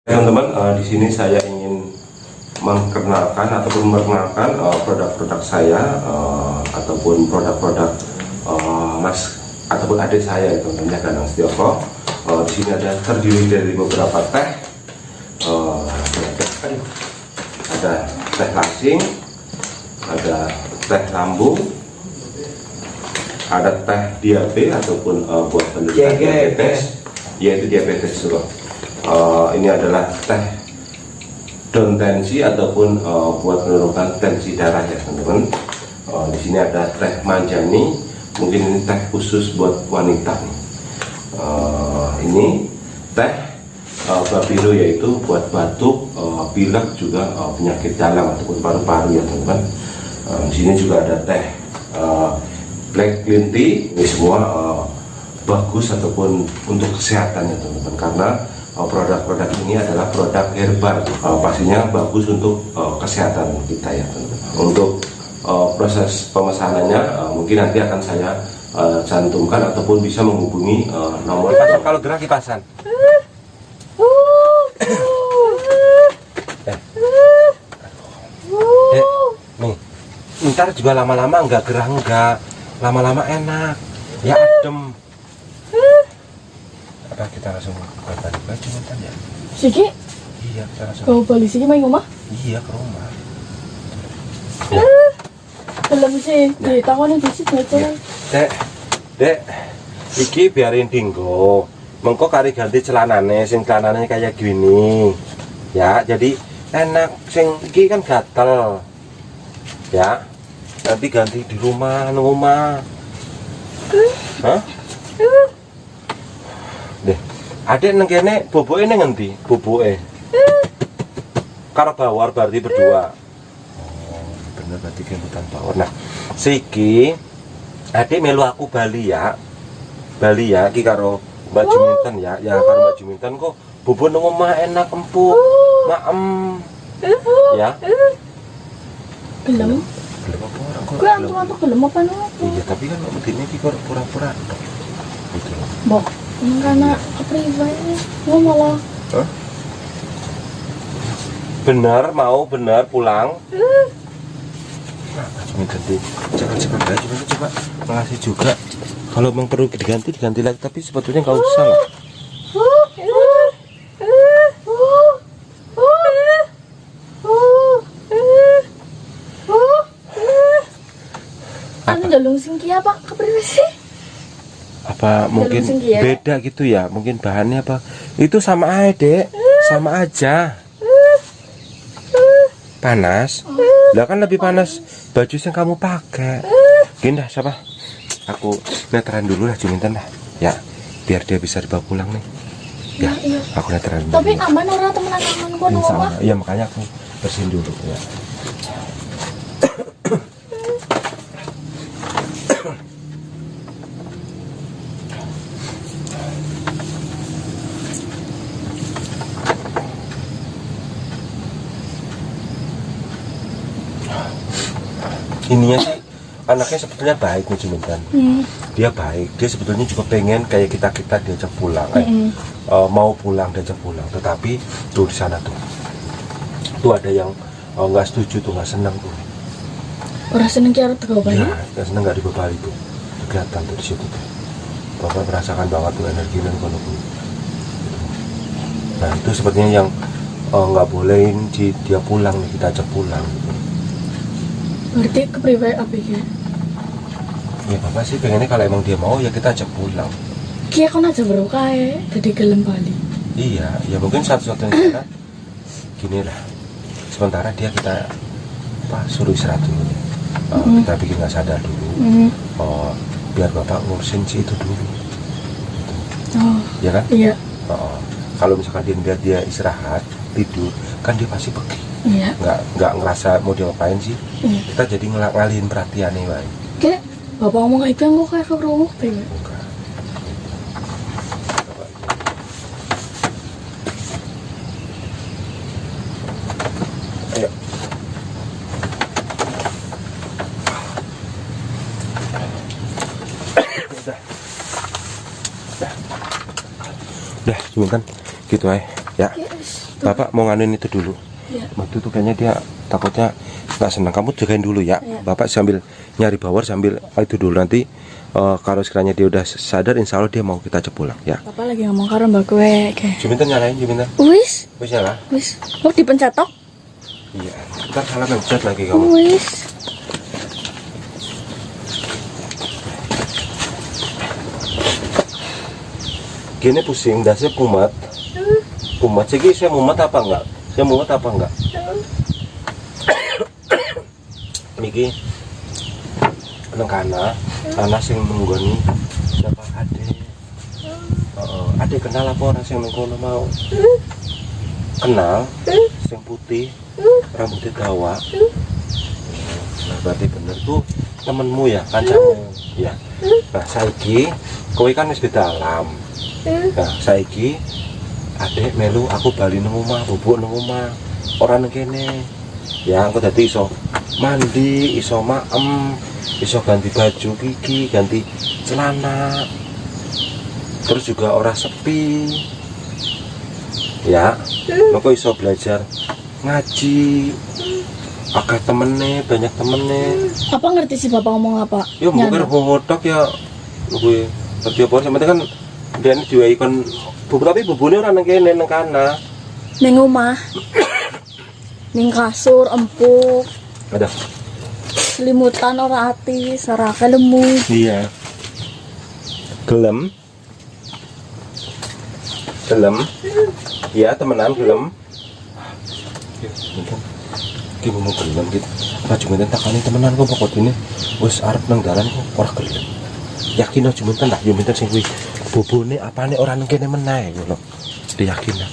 Teman-teman, di sini saya ingin memperkenalkan ataupun memperkenalkan produk-produk saya ataupun produk-produk Mas ataupun adik saya itu namanya Danang Setioko. Di sini ada terdiri dari beberapa teh, ada teh lasing, ada teh lambung, ada teh diabetes ataupun buat penderita diabetes, yaitu diabetes juga. Ini adalah teh down tensi ataupun buat menurunkan tensi darah ya teman-teman. Di sini ada teh manjani, mungkin ini teh khusus buat wanita nih. Ini teh babilo, yaitu buat batuk, pilek, juga penyakit dalam ataupun paru-paru ya teman-teman. Di sini juga ada teh black green tea. Ini semua bagus ataupun untuk kesehatan ya teman-teman, karena produk-produk ini adalah produk herbal, pastinya bagus untuk kesehatan kita ya teman-teman. Untuk proses pemesanannya mungkin nanti akan saya cantumkan ataupun bisa menghubungi nomor kalau gerak kipasan. Nih, ntar juga lama-lama enggak gerah, enggak lama-lama enak ya, adem. Apa kita langsung balik baju mantan ya? Siki? Iya, kita langsung. Kau balik Siki main rumah? Iya, ke rumah. Belum sih, di tangannya di situ aja. Dek, iki biarin dinggo. Mengko kari ganti celanane, sing celanane kayak gini. Ya, jadi enak. Sing iki kan gatel. Ya, nanti ganti di rumah, rumah. Hah? Deh, adek neng kene boboke neng ngendi? Boboke karo bawor berarti berdua. Oh, bener berarti kebutan bawor. Nah, siki adek melu aku Bali ya. Bali ya, iki karo Mbak Juminten ya. Ya karo Mbak Juminten kok bobo nang omah enak empuk. Maem. Ya. Belum. Belum apa orang kok. Gue antuk-antuk belum apa no? Iya, tapi kan medine iki kok pura-pura. Gitu loh. Bok, karena pribadi gue malah. Hah? Bener, mau bener pulang. Nah, cuma ganti, cepat aja, coba ngasih juga. Kalau memang perlu diganti lagi, tapi sebetulnya nggak usah lah. Anu jalung singki apa kepribadi? Apa mungkin beda gitu ya? Mungkin bahannya apa? Itu sama aja, Dek. Sama aja. Panas. Lah kan lebih panas baju yang kamu pakai. Gini dah, siapa? Aku neteran dulu lah Juminten lah. Ya, biar dia bisa dibawa pulang nih. Ya, iya. Aku neteran dulu. Tapi aman orang teman-teman gue Ini nunggu sama. apa? Iya, makanya aku bersihin dulu ya. Ininya sih anaknya sebetulnya baik nih Juminten. Dia baik, dia sebetulnya juga pengen kayak kita diajak pulang, mau pulang diajak pulang. Tetapi tuh di sana tuh ada yang nggak setuju tuh, nggak senang tuh. Orang seneng kira tegal Bali. Ya, nggak senang, nggak dibawa Bali tuh. Kelihatan tuh di situ tuh. Bapak merasakan banget tuh energi dan kalau nah itu sepertinya yang nggak bolehin dia pulang nih, kita ajak pulang gitu. Berarti kepribadi apa ya? Ya Bapak sih pengennya kalau emang dia mau ya kita ajak pulang. Kia kan aja berukai jadi gelem Bali. Iya, ya mungkin satu-satunya cara gini lah. Sementara dia kita suruh istirahat dulu. Kita bikin nggak sadar dulu. Biar Bapak ngurusin si itu dulu. Gitu. Oh. Ya kan? Iya. Kalau misalkan dia istirahat, tidur, kan dia pasti pergi. Iya. Nggak ngerasa mau diapain sih. Iya. Kita jadi ngalihin perhatian nih, Bay. Kayak bapak ngomong kayak itu kok kayak keberungu pengen. Enggak. Ayo. Udah, cuma kan gitu aja. Ya. Yes. Bapak mau nganuin itu dulu. Iya. Waktu itu kayaknya dia takutnya nggak senang. Kamu jagain dulu ya. Iya. Bapak sambil nyari bawor sambil itu dulu nanti. Kalau sekiranya dia udah sadar, insya Allah dia mau kita ajak pulang ya. Bapak lagi ngomong karo mbak gue kayak. Juminten nyalain, Juminten. Wis, Wis nyala? wis. Lo dipencet toh? Iya. Ntar salah mencet lagi kamu. Wis. Gini pusing, dasnya kumat. Kumat. Segi saya mumet apa enggak? Saya mumet apa enggak? Niki nang kana ana sing menggoni siapa ade. Ade kenal apa orang sing mengkono mau? Kenal sing putih, rambutnya dawa. Nah, berarti bener tuh temenmu ya, kancamu ya. Nah, saiki kowe kan wis di dalam. Nah, saiki adek melu aku bali nang omah, bubuk nang omah. Ora nang kene. Ya, aku dadi iso mandi, iso maem, iso ganti baju gigi, ganti celana. Terus juga ora sepi. Ya, aku iso belajar ngaji. Akeh temene, banyak temene. Apa ngerti sih bapak ngomong apa? Ya mungkin ngotok ya gue kerja bos yang penting kan dia ini juga ikon bubu tapi bubune orang nang kene nang kana Ning omah. Ning kasur empuk. ada Selimutan ora ati, sarake lemu. iya gelem iya temenan gelem ya mungkin gimana mau gelem gitu nah cuma takani temenan kok pokok ini wis arep nang dalan kok ora gelem yakin aja cuma lah yo minta sing kuwi bubune apane ora nang kene meneh ngono diyakin lah.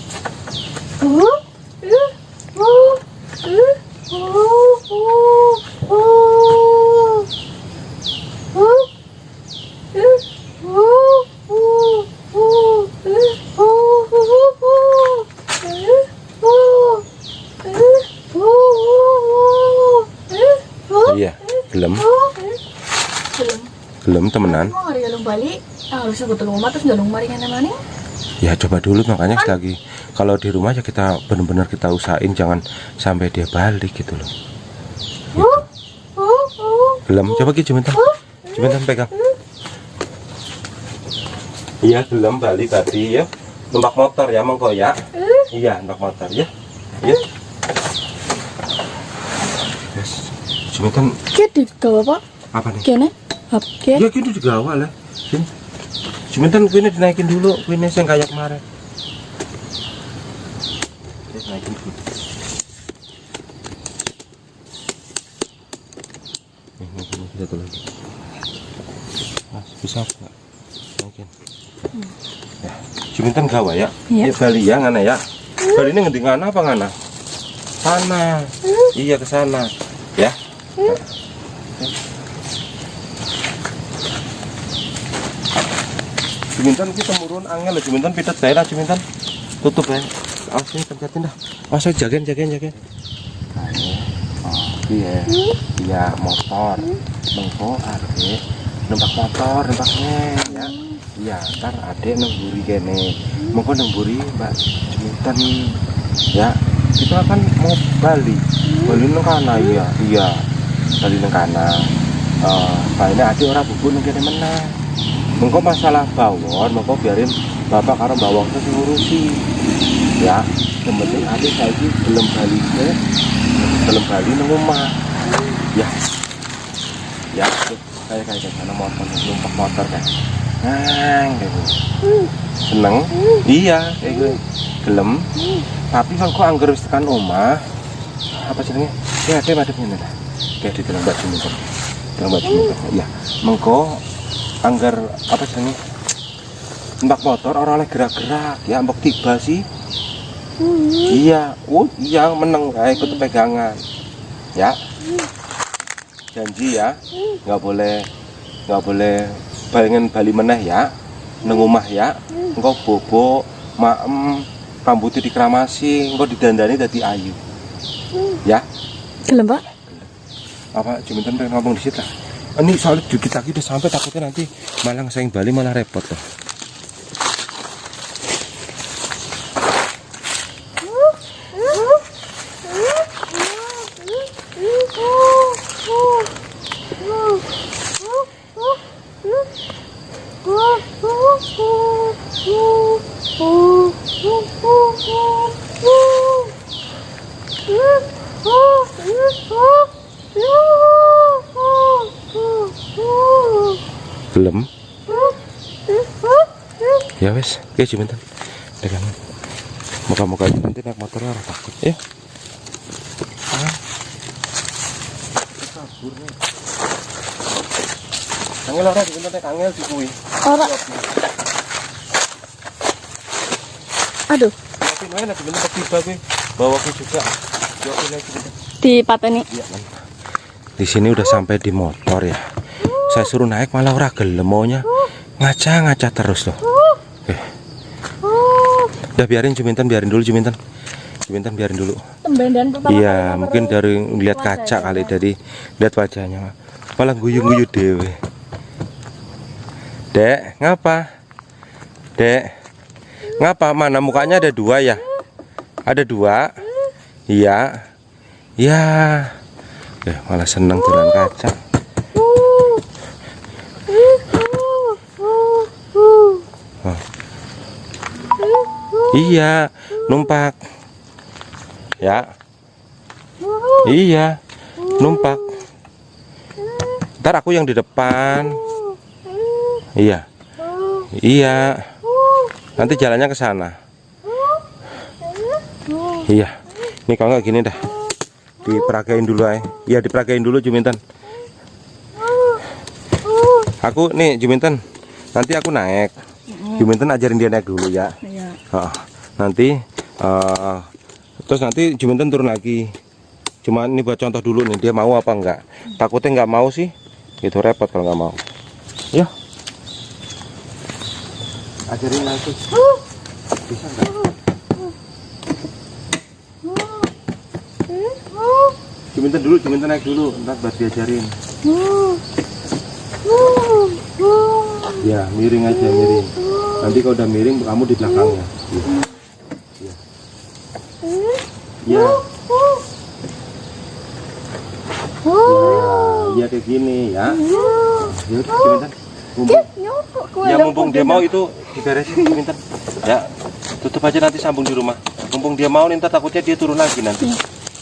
Iya, gelem temenan. Mau hari galung balik, harusnya gue tolong rumah terus galung maringan mana? Ya coba dulu makanya lagi kalau di rumah ya kita benar-benar kita usahain jangan sampai dia balik gitu loh. Gelem, coba Ki Juminten pegang. Iya gelem balik tadi ya. Numpak motor ya monggo ya. Iya numpak motor ya. Iya. Yes. Juminten. Kira gak apa? Apa nih? Kene? Hap, Ya gitu juga awal lah. Sini. Juminten kuwi dinaikin dulu, kuwi sing kayak kemarin. Dinaikin dulu. Ini satu lagi. Mas, bisa enggak? Mungkin. Ya, Juminten gawa ya. Iya. Ya Bali ya ngana ya. Bali ini ngendi ngana apa ngana? Sana. Iya ke sana. Ya. Juminten kita murun angel lah, Juminten pitet bae lah Juminten. Tutup bae. Awas ini pencetin dah. Awas jagain. Iya. Iya motor. Mengko adek numpak motor, numpaknya ya. Iya, ntar adek nemburi kene. Mengko nemburi Mbak Juminten. Ya, kita kan mau Bali. Bali nang kana iya. Iya. Bali nang kana. Baene adek ora bubuk nang kene meneh. Mengko masalah bawon, mengko biarin bapak karo bawang itu ngurusi. Ya, yang penting adik saiki belum bali nang omah. Ya. Ya, kayak sana motor numpak motor kan. Gitu. Seneng? Iya, kayak gue. Gelem. Tapi kan kok anggar wis tekan omah. Apa jenenge? Ya, madhep ngene ta. Kayak di dalam baju motor. Dalam baju motor. Ya, mengko anggar apa jenenge mbak motor orang oleh gerak-gerak ya mbak tiba sih iya iya meneng kayak ikut pegangan ya janji ya nggak boleh barengan bali meneh ya nang omah ya engkau bobo maem rambutnya dikeramasi engkau didandani dadi ayu ya Gelem pak? apa Juminten pengen ngomong di situ lah. Ini soalnya dikit lagi udah sampai takutnya nanti malah ngesaing Bali malah repot loh. Belum. Ya wes, oke Juminten. Pegangan. Muka-muka nanti naik motor orang takut. Ya. Angel ora Juminten nek angel dikuwi. Ora. Aduh, Tapi mana Juminten tiba kuwi. Bawa ke juga. Jauhin lagi Juminten. dipateni. Iya, di sini udah sampai di motor ya. Saya suruh naik malah ora gelem maunya. Ngaca-ngaca terus loh. Oke. Udah biarin Juminten, biarin dulu Juminten. Juminten biarin dulu. Tembendan pertama. Iya, mungkin dari lihat kaca kali dari lihat wajahnya. Malah guyu-guyu dewe. Dek, ngapa? Dek, ngapa? Mana mukanya ada dua ya? Ada dua? Iya. Ya. Malah seneng jalan kaca. Oh. Iya, numpak. Ya. Iya, numpak. Ntar aku yang di depan. Iya. Iya. Nanti jalannya ke sana. Iya. Nih kalau nggak gini dah. Diperagain dulu ay. Iya, diperagain dulu Juminten. Aku nih Juminten. Nanti aku naik. Juminten ajarin dia naik dulu ya. Iya. Nanti terus nanti Juminten turun lagi. Cuma ini buat contoh dulu nih, dia mau apa enggak. Takutnya nggak mau sih, itu repot kalau nggak mau. Ya, ajarin lagi. Bisa nggak? Juminten dulu, Juminten naik dulu, ntar buat diajarin. Ya, miring aja, miring. Nanti kalau udah miring, kamu di belakangnya. Ya. Ya. Ya kayak gini ya. Ya udah Juminten. Ya mumpung dia mau itu diberesin Juminten. Ya, tutup aja nanti sambung di rumah. Mumpung dia mau nih, ntar takutnya dia turun lagi nanti.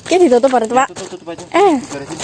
Oke, ditutup Pak. Ya, tutup aja. Beresin.